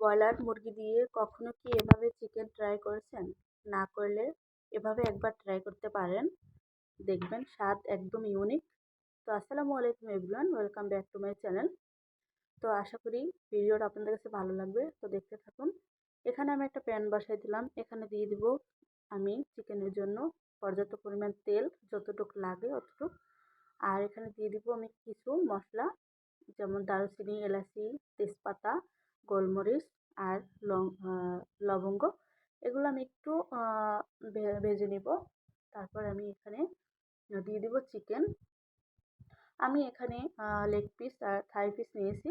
Broiler মুরগি দিয়ে কখনো কি এভাবে চিকেন ট্রাই করেছেন? না করলে এভাবে একবার ট্রাই করতে পারেন। দেখবেন স্বাদ একদম ইউনিক। তো আসসালামু আলাইকুম everyone, welcome back to my channel. তো আশা করি ভিডিওটা আপনাদের কাছে ভালো লাগবে। তো দেখতে থাকুন। এখানে আমি একটা প্যান বসাই দিলাম। এখানে দিয়ে দিব আমি চিকেনের জন্য পর্যাপ্ত পরিমাণ তেল, যতটুকু লাগে অতটুকু। আর এখানে দিয়ে দিব আমি কিছু মশলা, যেমন দারুচিনি, এলাচি, তেজপাতা, গোলমরিচ আর লবঙ্গ। এগুলো আমি একটু ভেজে নিব। তারপর আমি এখানে দিয়ে দিব চিকেন। আমি এখানে লেগ পিস আর থাই পিস নিয়েছি,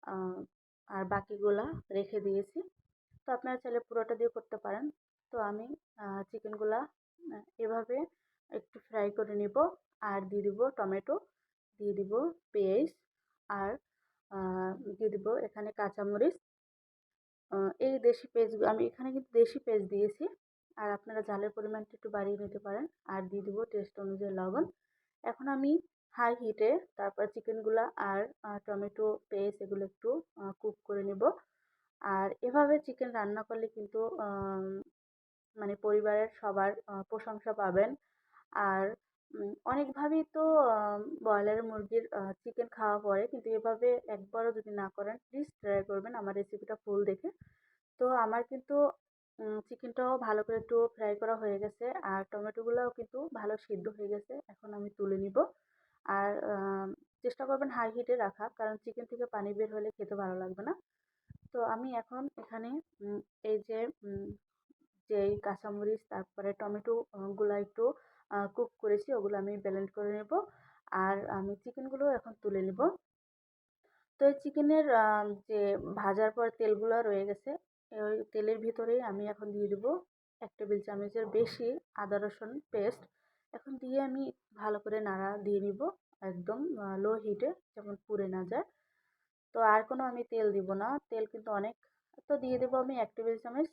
আহ, আর বাকিগুলা রেখে দিয়েছি। তো আপনারা চাইলে পুরোটা দিয়ে করতে পারেন। তো আমি চিকেনগুলা এভাবে একটু ফ্রাই করে নিব। আর দিয়ে দিব টমেটো, দিয়ে দিব পেঁয়াজ, আর দিয়ে দিব এখানে কাঁচামরিচ। এই দেশি পেঁয়াজ আমি এখানে কিন্তু দেশি পেঁয়াজ দিয়েছি। আর আপনারা ঝালের পরিমাণটা একটু বাড়িয়ে নিতে পারেন। আর দিয়ে দিব টেস্ট অনুযায়ী লবণ। এখন আমি হাই হিটে তারপর চিকেনগুলা আর টমেটো পেস্ট এগুলো একটু কুক করে নেব। আর এভাবে চিকেন রান্না করলে কিন্তু মানে পরিবারের সবার প্রশংসা পাবেন। আর অনেকভাবেই তো ব্রয়লার মুরগির চিকেন খাওয়া পড়ে, কিন্তু এভাবে একবারও যদি না করেন প্লিজ ট্রাই করবেন আমার রেসিপিটা ফুল দেখে। তো আমার কিন্তু চিকেনটাও ভালো করে একটু ফ্রাই করা হয়ে গেছে, আর টমেটোগুলোও কিন্তু ভালো সিদ্ধ হয়ে গেছে। এখন আমি তুলে নিব। আর চেষ্টা করবেন হাই হিটে রাখা, কারণ চিকেন থেকে পানি বের হলে খেতে ভালো লাগবে না। তো আমি এখন এখানে উম, এই যে যেই কাঁচামরিচ তারপরে টমেটো গুলা একটু কুক করেছি, ওগুলো আমি ব্লেন্ড করে নেব। আর আমি চিকেনগুলো এখন তুলে নিব। তো এই চিকেনের যে ভাজার পর তেলগুলো রয়ে গেছে, ওই তেলের ভিতরেই আমি এখন দিয়ে দেবো 1 টেবিল চামচের বেশি আদা রসুন পেস্ট। এখন দিয়ে আমি ভালো করে নাড়া দিয়ে নিব, একদম লো হিটে, যেমন পুড়ে না যায়। তো আর কোনো আমি তেল দিব না, তেল কিন্তু অনেক। তো দিয়ে দেবো আমি 1 টেবিল চামচ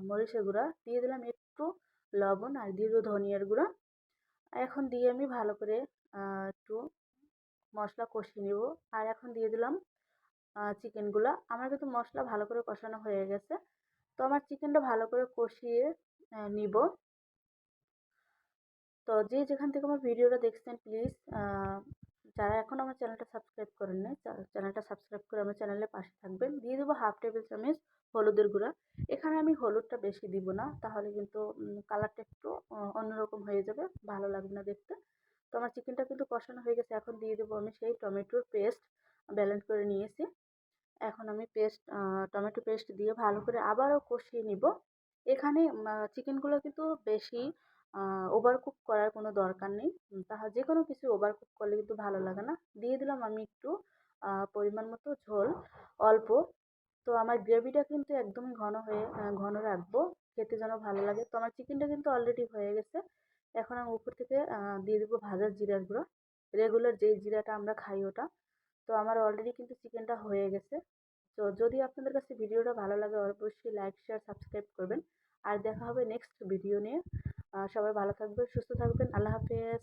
মরিচের গুঁড়া, দিয়ে দিলাম একটু লবণ, আর দিয়ে দেবো ধনিয়ার গুঁড়া। এখন দিয়ে আমি ভালো করে একটু মশলা কষিয়ে নেব। আর এখন দিয়ে দিলাম চিকেনগুলা। আমার কিন্তু মশলা ভালো করে কষানো হয়ে গেছে। তো আমার চিকেনটা ভালো করে কষিয়ে নিব। তো যে যেখান থেকে আমার ভিডিওটা দেখছেন প্লিজ, যারা এখন আমার চ্যানেলটা সাবস্ক্রাইব করেন নাই, চ্যানেলটা সাবস্ক্রাইব করে আমার চ্যানেলের পাশে থাকবেন। দিয়ে দেবো 1/2 টেবিল চামচ হলুদের গুঁড়া। এখানে আমি হলুদটা বেশি দিব না, তাহলে কিন্তু কালারটা একটু অন্যরকম হয়ে যাবে, ভালো লাগবে না দেখতে। তো আমার চিকেনটা কিন্তু কষানো হয়ে গেছে। এখন দিয়ে দেবো আমি সেই টমেটোর পেস্ট ব্লেন্ড করে নিয়েছি। এখন আমি টমেটো পেস্ট দিয়ে ভালো করে আবারও কষিয়ে নিব। এখানে চিকেনগুলো কিন্তু বেশি ওভারকুক করার কোনো দরকার নেই। তাহলে যে কোনো কিছু ওভারকুক করলে কিন্তু ভালো লাগে না। দিয়ে দিলাম আমি একটু পরিমাণ মতো ঝোল, অল্প। তো আমার গ্রেভিটা কিন্তু একদমই ঘন রাখবো, খেতে যেন ভালো লাগে। তো আমার চিকেনটা কিন্তু অলরেডি হয়ে গেছে। এখন আমি উপর থেকে দিয়ে দেবো ভাজা জিরার গুঁড়ো, রেগুলার যেই জিরাটা আমরা খাই ওটা। তো আমার অলরেডি কিন্তু চিকেনটা হয়ে গেছে। তো যদি আপনাদের কাছে ভিডিওটা ভালো লাগে অবশ্যই লাইক শেয়ার সাবস্ক্রাইব করবেন। আর দেখা হবে নেক্সট ভিডিও নিয়ে। সবাই ভালো থাকবেন, সুস্থ থাকবেন। আল্লাহ হাফেজ।